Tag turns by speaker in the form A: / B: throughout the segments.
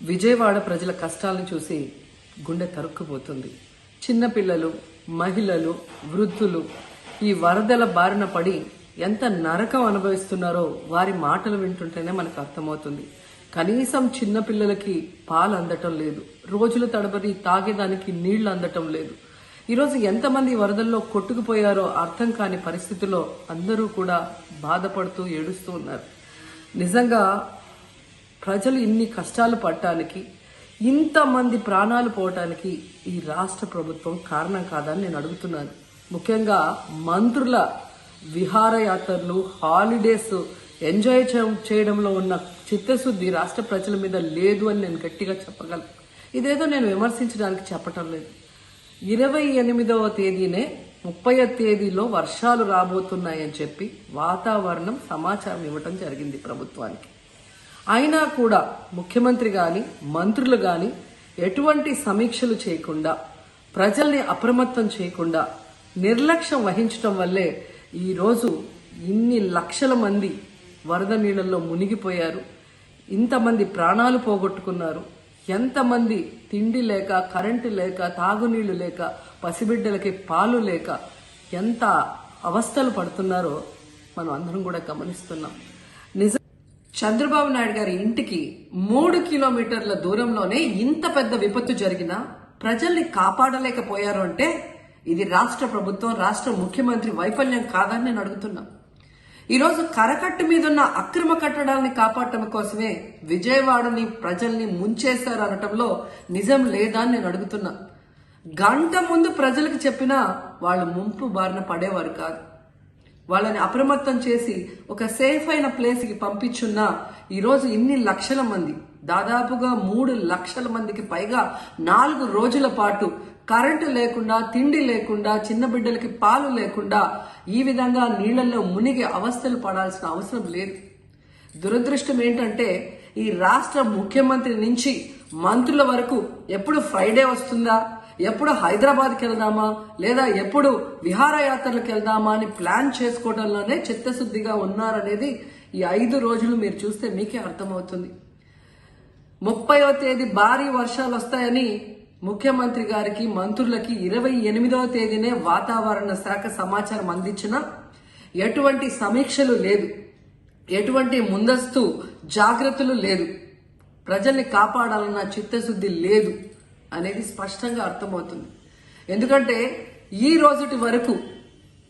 A: విజయవాడ ప్రజల కష్టాలను చూసి గుండె తరుక్కుపోతుంది. చిన్నపిల్లలు, మహిళలు, వృద్ధులు ఈ వరదల బారిన పడి ఎంత నరకం అనుభవిస్తున్నారో వారి మాటలు వింటుంటేనే మనకు అర్థమవుతుంది. కనీసం చిన్నపిల్లలకి పాలు అందటం లేదు, రోజుల తడబడి తాగేదానికి నీళ్లు అందటం లేదు. ఈరోజు ఎంతమంది వరదల్లో కొట్టుకుపోయారో అర్థం కాని పరిస్థితుల్లో అందరూ కూడా బాధపడుతూ ఏడుస్తూ ఉన్నారు. నిజంగా ప్రజలు ఇన్ని కష్టాలు పడటానికి, ఇంతమంది ప్రాణాలు పోవటానికి ఈ రాష్ట్ర ప్రభుత్వం కారణం కాదని నేను అడుగుతున్నాను. ముఖ్యంగా మంత్రుల విహారయాత్రలు, హాలిడేస్ ఎంజాయ్ చేయడంలో ఉన్న చిత్తశుద్ధి రాష్ట్ర ప్రజల మీద లేదు అని నేను గట్టిగా చెప్పగలను. ఇదేదో నేను విమర్శించడానికి చెప్పటం లేదు. 28వ తేదీనే 30వ తేదీలో వర్షాలు రాబోతున్నాయని చెప్పి వాతావరణం సమాచారం ఇవ్వటం జరిగింది ప్రభుత్వానికి. అయినా కూడా ముఖ్యమంత్రి గాని, మంత్రులు గాని ఎటువంటి సమీక్షలు చేయకుండా, ప్రజల్ని అప్రమత్తం చేయకుండా నిర్లక్ష్యం వహించడం వల్లే ఈరోజు ఇన్ని లక్షల మంది వరద నీళ్ళల్లో మునిగిపోయారు. ఇంతమంది ప్రాణాలు పోగొట్టుకున్నారు. ఎంతమంది తిండి లేక, కరెంటు లేక, తాగునీళ్లు లేక, పసిబిడ్డలకి పాలు లేక ఎంత అవస్థలు పడుతున్నారో మనం అందరం కూడా గమనిస్తున్నాం. చంద్రబాబు నాయుడు గారి ఇంటికి 3 కిలోమీటర్ల దూరంలోనే ఇంత పెద్ద విపత్తు జరిగినా ప్రజల్ని కాపాడలేకపోయారు అంటే ఇది రాష్ట్ర ప్రభుత్వం, రాష్ట్ర ముఖ్యమంత్రి వైఫల్యం కాదని నేను అడుగుతున్నా. ఈరోజు కరకట్టు మీదున్న అక్రమ కట్టడాలని కాపాడటం కోసమే విజయవాడని ప్రజల్ని ముంచేశారు అనటంలో నిజం లేదా అని నేను అడుగుతున్నా. గంట ముందు ప్రజలకు చెప్పినా వాళ్ళు ముంపు బారిన పడేవారు కాదు. వాళ్ళని అప్రమత్తం చేసి ఒక సేఫ్ అయిన ప్లేస్ కి పంపించున్నా ఈరోజు ఇన్ని లక్షల మంది, దాదాపుగా 3 లక్షల మందికి పైగా 4 రోజుల పాటు కరెంటు లేకుండా, తిండి లేకుండా, చిన్న బిడ్డలకి పాలు లేకుండా ఈ విధంగా నీళ్లలో మునిగి అవస్థలు పడాల్సిన అవసరం లేదు. దురదృష్టం ఏంటంటే ఈ రాష్ట్ర ముఖ్యమంత్రి నుంచి మంత్రుల వరకు ఎప్పుడు ఫ్రైడే వస్తుందా, ఎప్పుడు హైదరాబాద్కి వెళ్దామా, లేదా ఎప్పుడు విహారయాత్రలకు వెళ్దామా అని ప్లాన్ చేసుకోవడంలోనే చిత్తశుద్ధిగా ఉన్నారనేది ఈ 5 రోజులు మీరు చూస్తే మీకే అర్థమవుతుంది. 30వ తేదీ భారీ వర్షాలు వస్తాయని ముఖ్యమంత్రి గారికి, మంత్రులకి 28వ తేదీనే వాతావరణ శాఖ సమాచారం అందించినా ఎటువంటి సమీక్షలు లేదు, ఎటువంటి ముందస్తు జాగ్రత్తలు లేదు, ప్రజల్ని కాపాడాలన్న చిత్తశుద్ధి లేదు అనేది స్పష్టంగా అర్థమవుతుంది. ఎందుకంటే ఈ రోజుటి వరకు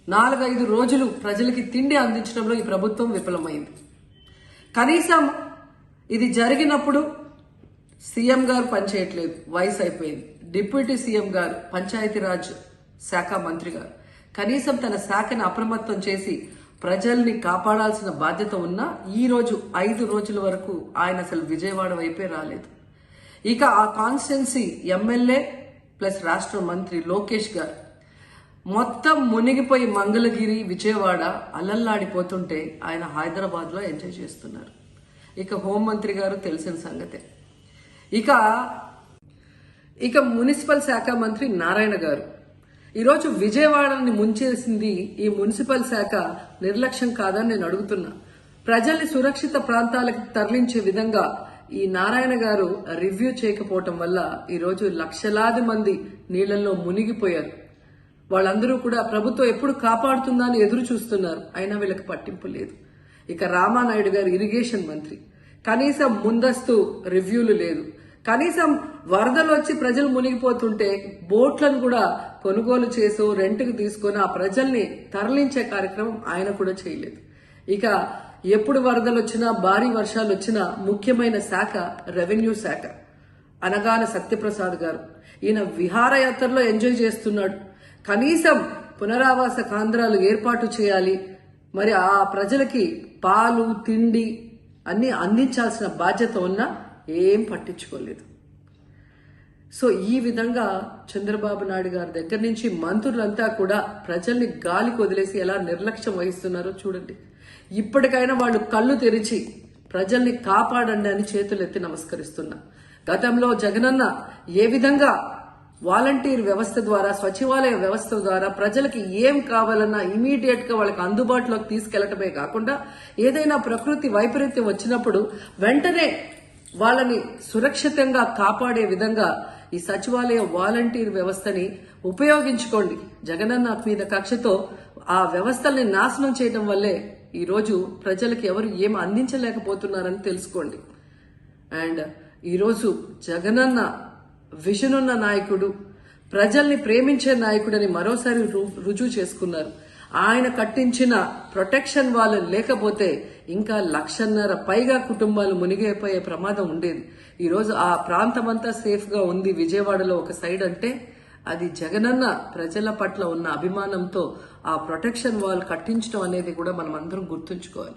A: 4-5 రోజులు ప్రజలకి తిండి అందించడంలో ఈ ప్రభుత్వం విఫలమైంది. కనీసం ఇది జరిగినప్పుడు సీఎం గారు పనిచేయట్లేదు, వయసు అయిపోయింది. డిప్యూటీ సీఎం గారు, పంచాయతీరాజ్ శాఖ మంత్రి గారు కనీసం తన శాఖను అప్రమత్తం చేసి ప్రజల్ని కాపాడాల్సిన బాధ్యత ఉన్నా ఈ రోజు 5 రోజుల వరకు ఆయన అసలు విజయవాడ వైపే రాలేదు. ఇక ఆ కాన్స్టిట్యున్సీ ఎమ్మెల్యే ప్లస్ రాష్ట్ర మంత్రి లోకేష్ గారు మొత్తం మునిగిపోయి మంగళగిరి, విజయవాడ అలల్లాడిపోతుంటే ఆయన హైదరాబాద్ లో ఎంజాయ్ చేస్తున్నారు. ఇక హోంమంత్రి గారు తెలిసిన సంగతే. ఇక మున్సిపల్ శాఖ మంత్రి నారాయణ గారు ఈరోజు విజయవాడని ముంచేసింది ఈ మున్సిపల్ శాఖ నిర్లక్ష్యం కాదని నేను అడుగుతున్నా. ప్రజల్ని సురక్షిత ప్రాంతాలకు తరలించే విధంగా ఈ నారాయణ గారు రివ్యూ చేయకపోవటం వల్ల ఈరోజు లక్షలాది మంది నీళ్లలో మునిగిపోయారు. వాళ్ళందరూ కూడా ప్రభుత్వం ఎప్పుడు కాపాడుతుందా అని ఎదురు చూస్తున్నారు. అయినా వీళ్ళకి పట్టింపు లేదు. ఇక రామానాయుడు గారు ఇరిగేషన్ మంత్రి, కనీసం ముందస్తు రివ్యూలు లేదు. కనీసం వరదలు వచ్చి ప్రజలు మునిగిపోతుంటే బోట్లను కూడా కొనుగోలు చేసో రెంట్కి తీసుకొని ఆ ప్రజల్ని తరలించే కార్యక్రమం ఆయన కూడా చేయలేదు. ఇక ఎప్పుడు వరదలు వచ్చినా, భారీ వర్షాలు వచ్చినా ముఖ్యమైన శాఖ రెవెన్యూ శాఖ. అనగాన సత్యప్రసాద్ గారు ఈయన విహారయాత్రలో ఎంజాయ్ చేస్తున్నాడు. కనీసం పునరావాస కేంద్రాలు ఏర్పాటు చేయాలి, మరి ఆ ప్రజలకి పాలు, తిండి అన్ని అందించాల్సిన బాధ్యత ఉన్నా ఏం పట్టించుకోలేదు. సో ఈ విధంగా చంద్రబాబు నాయుడు గారి దగ్గర నుంచి మంత్రులంతా కూడా ప్రజల్ని గాలికి వదిలేసి ఎలా నిర్లక్ష్యం వహిస్తున్నారో చూడండి. ఇప్పటికైనా వాళ్ళు కళ్ళు తెరిచి ప్రజల్ని కాపాడండి అని చేతులెత్తి నమస్కరిస్తున్నా. గతంలో జగనన్న ఏ విధంగా వాలంటీర్ వ్యవస్థ ద్వారా, సచివాలయ వ్యవస్థ ద్వారా ప్రజలకి ఏం కావాలన్నా ఇమీడియట్ గా వాళ్ళకి అందుబాటులోకి తీసుకెళ్లటమే కాకుండా ఏదైనా ప్రకృతి వైపరీత్యం వచ్చినప్పుడు వెంటనే వాళ్ళని సురక్షితంగా కాపాడే విధంగా ఈ సచివాలయ వాలంటీర్ వ్యవస్థని ఉపయోగించుకోండి. జగనన్న మీద కక్షతో ఆ వ్యవస్థల్ని నాశనం చేయడం వల్లే ఈ రోజు ప్రజలకు ఎవరు ఏం అందించలేకపోతున్నారని తెలుసుకోండి. అండ్ ఈరోజు జగనన్న విజన్ ఉన్న నాయకుడు, ప్రజల్ని ప్రేమించే నాయకుడని మరోసారి రుజువు చేసుకున్నారు. ఆయన కట్టించిన ప్రొటెక్షన్ వాళ్ళు లేకపోతే ఇంకా 1,50,000 పైగా కుటుంబాలు మునిగిపోయే ప్రమాదం ఉండేది. ఈరోజు ఆ ప్రాంతమంతా సేఫ్ గా ఉంది విజయవాడలో ఒక సైడ్ అంటే అది జగనన్న ప్రజల పట్ల ఉన్న అభిమానంతో ఆ ప్రొటెక్షన్ వాల్ కట్టించడం అనేది కూడా మనం అందరం గుర్తుంచుకోవాలి.